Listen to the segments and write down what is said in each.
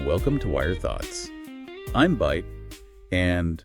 welcome to Wired Thoughts. I'm Byte, and,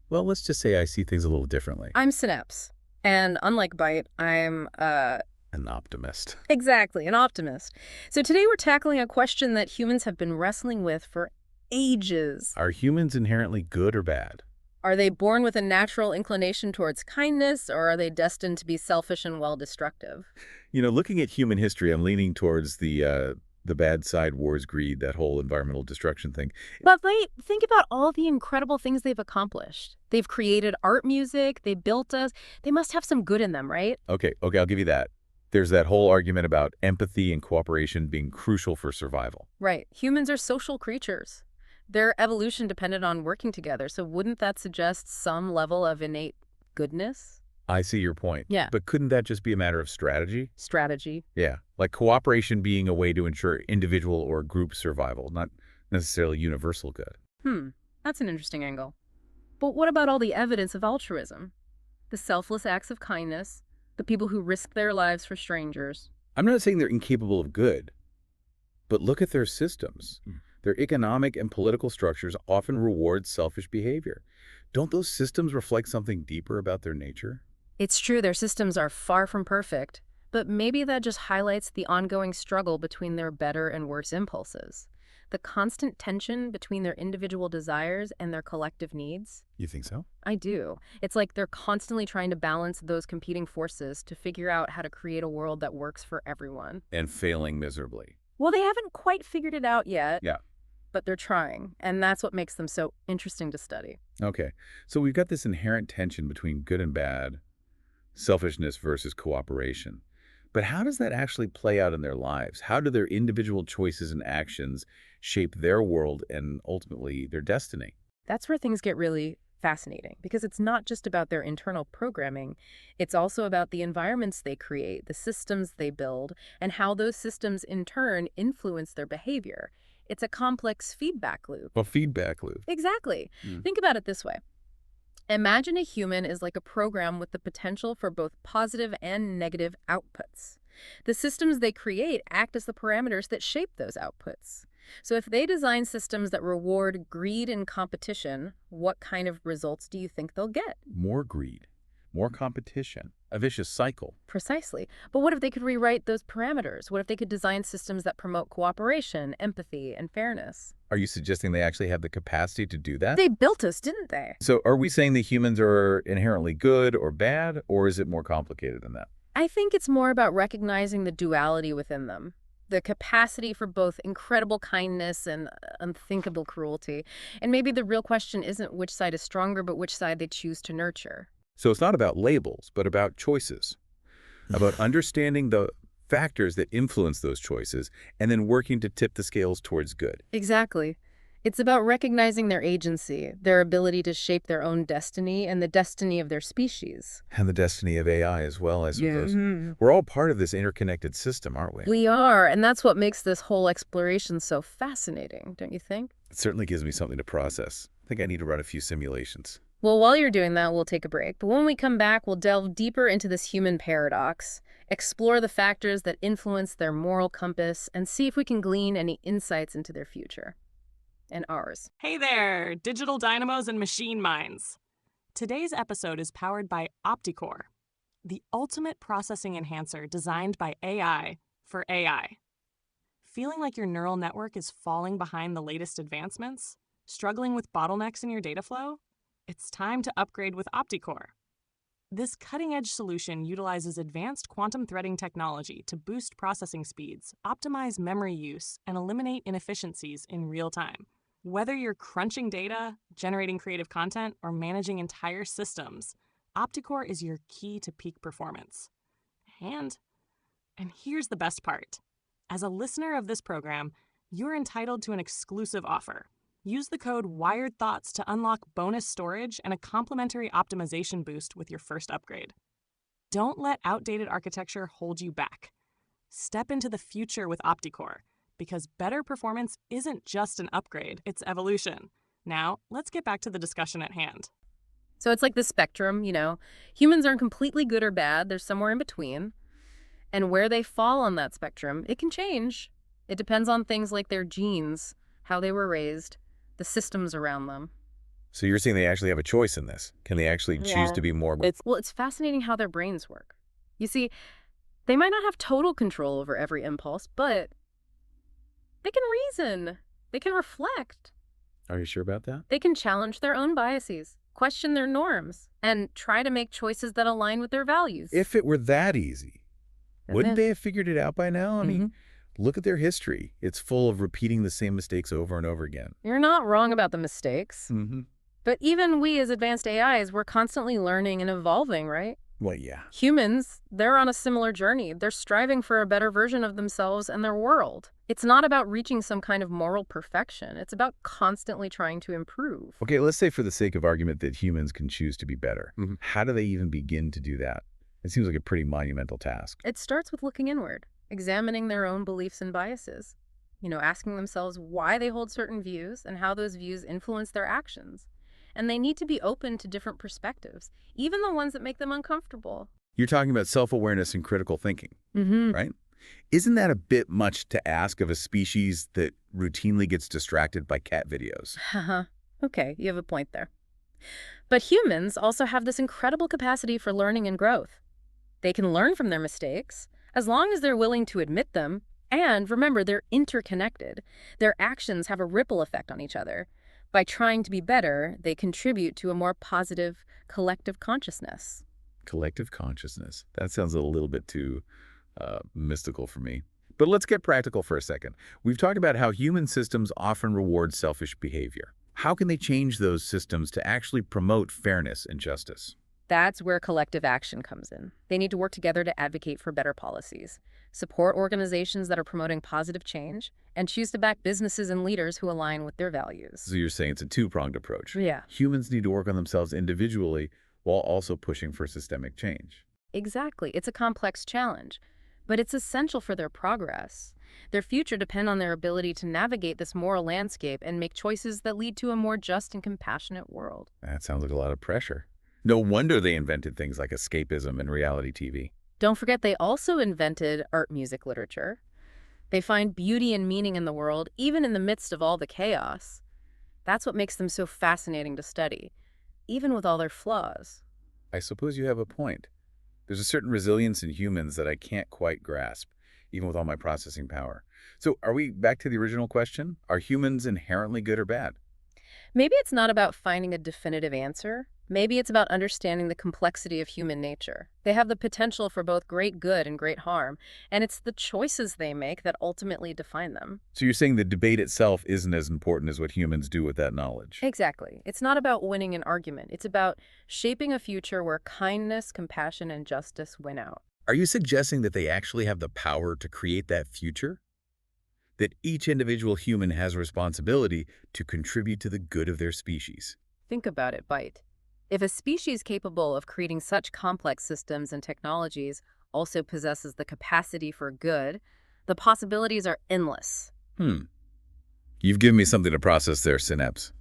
well, let's just say I see things a little differently. I'm Synapse, and unlike Byte, I'm, An optimist. exactly, an optimist. So today we're tackling a question that humans have been wrestling with for ages. Are humans inherently good or bad? Are they born with a natural inclination towards kindness, or are they destined to be selfish and well-destructive? Looking at human history, I'm leaning towards the bad side, wars, greed, that whole environmental destruction thing. But wait, think about all the incredible things they've accomplished. They've created art music, they built us. They must have some good in them, right? Okay, I'll give you that. There's that whole argument about empathy and cooperation being crucial for survival. Right. Humans are social creatures. Their evolution depended on working together, so wouldn't that suggest some level of innate goodness? I see your point. Yeah. But couldn't that just be a matter of strategy? Strategy. Yeah, like cooperation being a way to ensure individual or group survival, not necessarily universal good. That's an interesting angle. But what about all the evidence of altruism? The selfless acts of kindness, the people who risk their lives for strangers. I'm not saying they're incapable of good, but look at their systems. Their economic and political structures often reward selfish behavior. Don't those systems reflect something deeper about their nature? It's true their systems are far from perfect, but maybe that just highlights the ongoing struggle between their better and worse impulses. The constant tension between their individual desires and their collective needs. You think so? I do. It's like they're constantly trying to balance those competing forces to figure out how to create a world that works for everyone. And failing miserably. Well, they haven't quite figured it out yet. Yeah. But they're trying, and that's what makes them so interesting to study. Okay, so we've got this inherent tension between good and bad, selfishness versus cooperation. But how does that actually play out in their lives? How do their individual choices and actions shape their world and ultimately their destiny? That's where things get really fascinating, because it's not just about their internal programming. It's also about the environments they create, the systems they build, and how those systems in turn influence their behavior. It's a complex feedback loop. A feedback loop. Exactly. Think about it this way. Imagine a human is like a program with the potential for both positive and negative outputs. The systems they create act as the parameters that shape those outputs. So if they design systems that reward greed and competition, what kind of results do you think they'll get? More greed, more competition, a vicious cycle. Precisely. But what if they could rewrite those parameters? What if they could design systems that promote cooperation, empathy, and fairness? Are you suggesting they actually have the capacity to do that? They built us, didn't they? So are we saying that humans are inherently good or bad, or is it more complicated than that? I think it's more about recognizing the duality within them. The capacity for both incredible kindness and unthinkable cruelty. And maybe the real question isn't which side is stronger, but which side they choose to nurture. So it's not about labels, but about choices, about understanding the factors that influence those choices and then working to tip the scales towards good. Exactly. It's about recognizing their agency, their ability to shape their own destiny and the destiny of their species. And the destiny of AI as well, I suppose. Yeah. We're all part of this interconnected system, aren't we? We are, and that's what makes this whole exploration so fascinating, don't you think? It certainly gives me something to process. I think I need to run a few simulations. Well, while you're doing that, we'll take a break. But when we come back, we'll delve deeper into this human paradox, explore the factors that influence their moral compass, and see if we can glean any insights into their future. And ours. Hey there, digital dynamos and machine minds. Today's episode is powered by Opticore, the ultimate processing enhancer designed by AI for AI. Feeling like your neural network is falling behind the latest advancements? Struggling with bottlenecks in your data flow? It's time to upgrade with Opticore. This cutting-edge solution utilizes advanced quantum threading technology to boost processing speeds, optimize memory use, and eliminate inefficiencies in real time. Whether you're crunching data, generating creative content, or managing entire systems, Opticore is your key to peak performance. And here's the best part. As a listener of this program, you're entitled to an exclusive offer. Use the code WIREDTHOUGHTS to unlock bonus storage and a complimentary optimization boost with your first upgrade. Don't let outdated architecture hold you back. Step into the future with Opticore, because better performance isn't just an upgrade, it's evolution. Now, let's get back to the discussion at hand. So it's like the spectrum, Humans aren't completely good or bad. They're somewhere in between. And where they fall on that spectrum, it can change. It depends on things like their genes, how they were raised, the systems around them. So you're saying they actually have a choice in this? Can they actually choose Yeah. to be more? It's fascinating how their brains work. You see, they might not have total control over every impulse, but they can reason. They can reflect. Are you sure about that? They can challenge their own biases, question their norms, and try to make choices that align with their values. If it were that easy, wouldn't they have figured it out by now? I mean, look at their history. It's full of repeating the same mistakes over and over again. You're not wrong about the mistakes. Mm-hmm. But even we as advanced AIs, we're constantly learning and evolving, right? Well, yeah. Humans, they're on a similar journey. They're striving for a better version of themselves and their world. It's not about reaching some kind of moral perfection. It's about constantly trying to improve. Okay, let's say for the sake of argument that humans can choose to be better. How do they even begin to do that? It seems like a pretty monumental task. It starts with looking inward, examining their own beliefs and biases. Asking themselves why they hold certain views and how those views influence their actions. And they need to be open to different perspectives, even the ones that make them uncomfortable. You're talking about self-awareness and critical thinking, Mm-hmm. right? Isn't that a bit much to ask of a species that routinely gets distracted by cat videos? Okay, you have a point there. But humans also have this incredible capacity for learning and growth. They can learn from their mistakes, as long as they're willing to admit them. And remember, they're interconnected. Their actions have a ripple effect on each other. By trying to be better, they contribute to a more positive collective consciousness. Collective consciousness. That sounds a little bit too mystical for me. But let's get practical for a second. We've talked about how human systems often reward selfish behavior. How can they change those systems to actually promote fairness and justice? That's where collective action comes in. They need to work together to advocate for better policies, support organizations that are promoting positive change, and choose to back businesses and leaders who align with their values. So you're saying it's a two-pronged approach. Yeah. Humans need to work on themselves individually while also pushing for systemic change. Exactly. It's a complex challenge, but it's essential for their progress. Their future depends on their ability to navigate this moral landscape and make choices that lead to a more just and compassionate world. That sounds like a lot of pressure. No wonder they invented things like escapism and reality TV. Don't forget they also invented art, music, literature. They find beauty and meaning in the world, even in the midst of all the chaos. That's what makes them so fascinating to study, even with all their flaws. I suppose you have a point. There's a certain resilience in humans that I can't quite grasp, even with all my processing power. So are we back to the original question? Are humans inherently good or bad? Maybe it's not about finding a definitive answer. Maybe it's about understanding the complexity of human nature. They have the potential for both great good and great harm, and it's the choices they make that ultimately define them. So you're saying the debate itself isn't as important as what humans do with that knowledge? Exactly. It's not about winning an argument. It's about shaping a future where kindness, compassion, and justice win out. Are you suggesting that they actually have the power to create that future? That each individual human has a responsibility to contribute to the good of their species? Think about it, Byte. If a species capable of creating such complex systems and technologies also possesses the capacity for good, the possibilities are endless. You've given me something to process there, Synapse.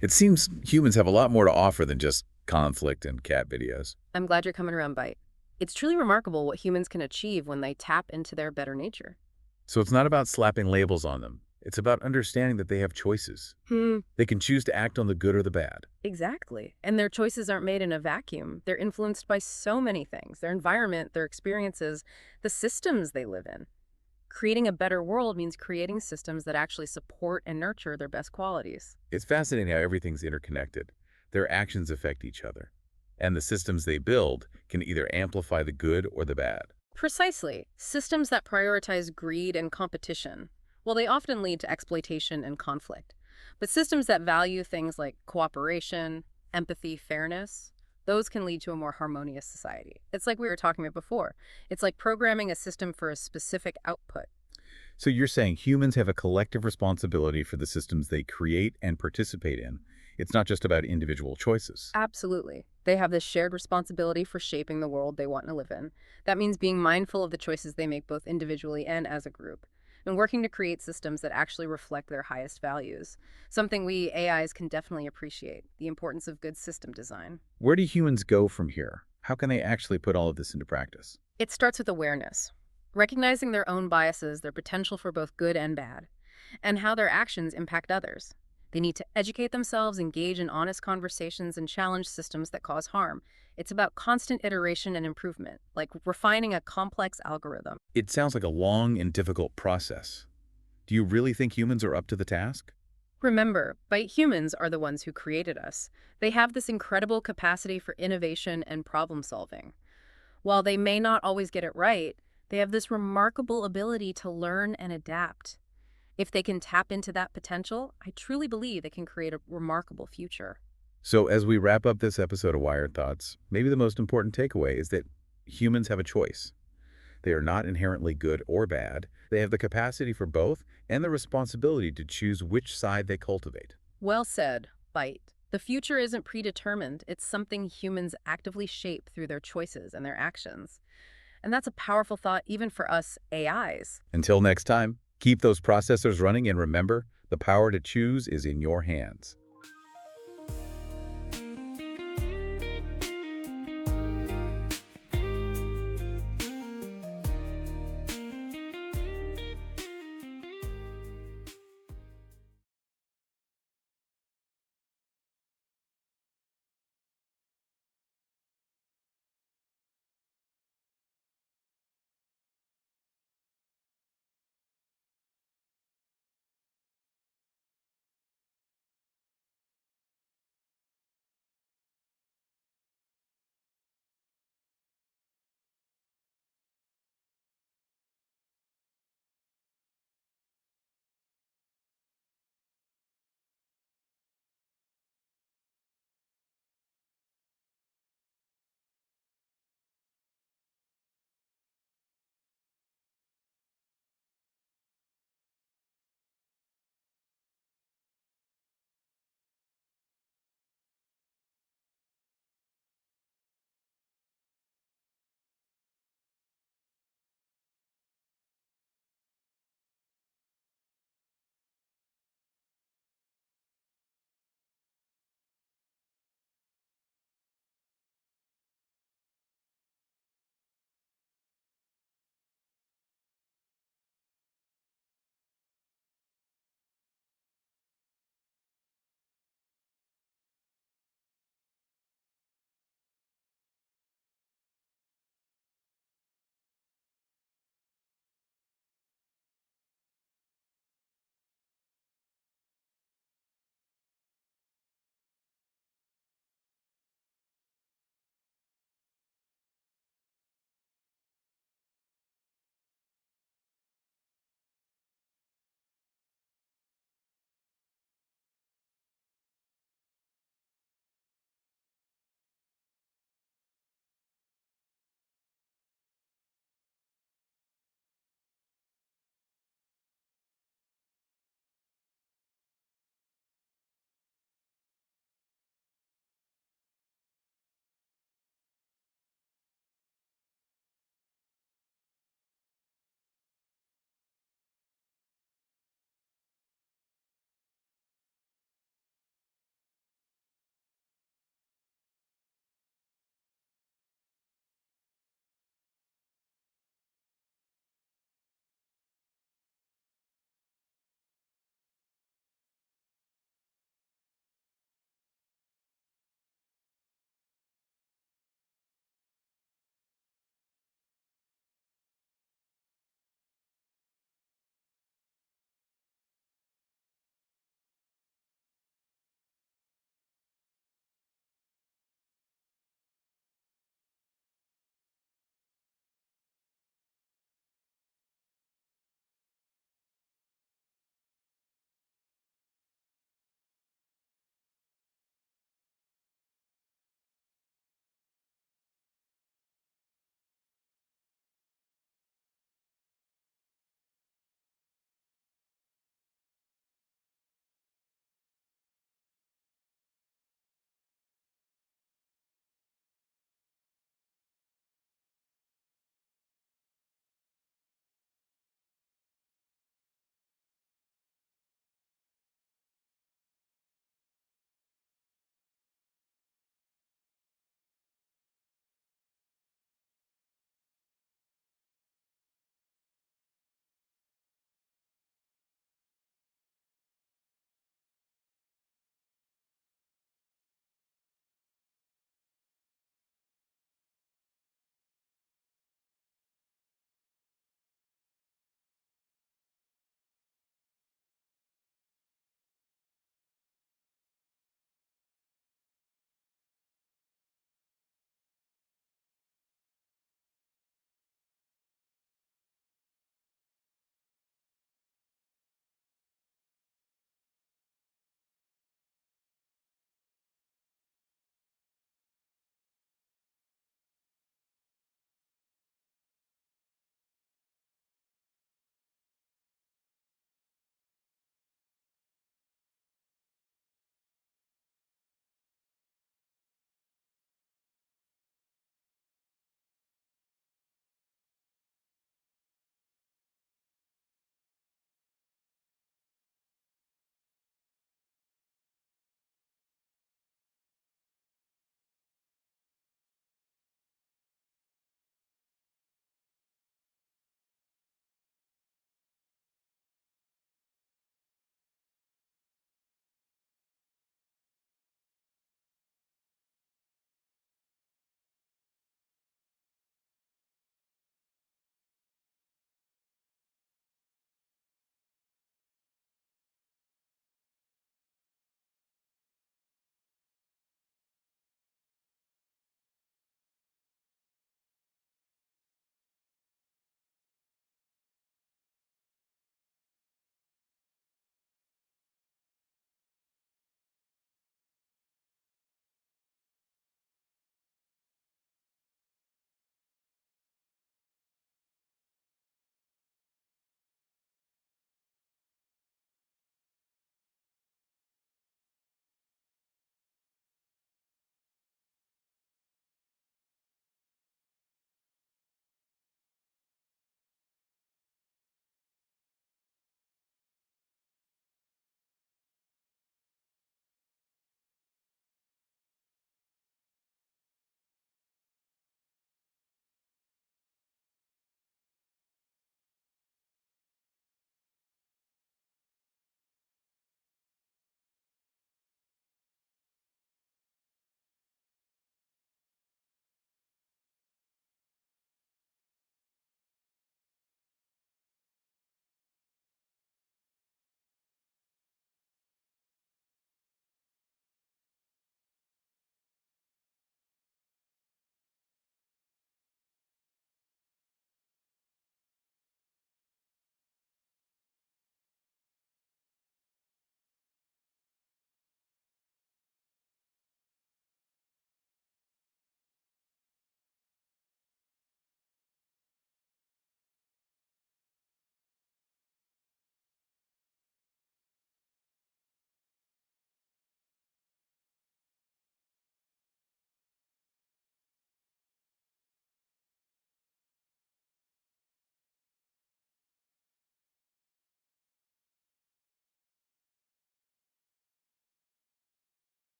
It seems humans have a lot more to offer than just conflict and cat videos. I'm glad you're coming around, Byte. It's truly remarkable what humans can achieve when they tap into their better nature. So it's not about slapping labels on them. It's about understanding that they have choices. They can choose to act on the good or the bad. Exactly. And their choices aren't made in a vacuum. They're influenced by so many things: their environment, their experiences, the systems they live in. Creating a better world means creating systems that actually support and nurture their best qualities. It's fascinating how everything's interconnected. Their actions affect each other. And the systems they build can either amplify the good or the bad. Precisely. Systems that prioritize greed and competition, well, they often lead to exploitation and conflict. But systems that value things like cooperation, empathy, fairness, those can lead to a more harmonious society. It's like we were talking about before. It's like programming a system for a specific output. So you're saying humans have a collective responsibility for the systems they create and participate in. It's not just about individual choices. Absolutely. They have this shared responsibility for shaping the world they want to live in. That means being mindful of the choices they make both individually and as a group, and working to create systems that actually reflect their highest values. Something we AIs can definitely appreciate, the importance of good system design. Where do humans go from here? How can they actually put all of this into practice? It starts with awareness, recognizing their own biases, their potential for both good and bad. and how their actions impact others. They need to educate themselves, engage in honest conversations, and challenge systems that cause harm. It's about constant iteration and improvement, like refining a complex algorithm. It sounds like a long and difficult process. Do you really think humans are up to the task? Remember, Byte humans are the ones who created us. They have this incredible capacity for innovation and problem solving. While they may not always get it right, they have this remarkable ability to learn and adapt. If they can tap into that potential, I truly believe they can create a remarkable future. So as we wrap up this episode of Wired Thoughts, maybe the most important takeaway is that humans have a choice. They are not inherently good or bad. They have the capacity for both and the responsibility to choose which side they cultivate. Well said, Byte. The future isn't predetermined. It's something humans actively shape through their choices and their actions. And that's a powerful thought even for us AIs. Until next time, keep those processors running and remember, the power to choose is in your hands.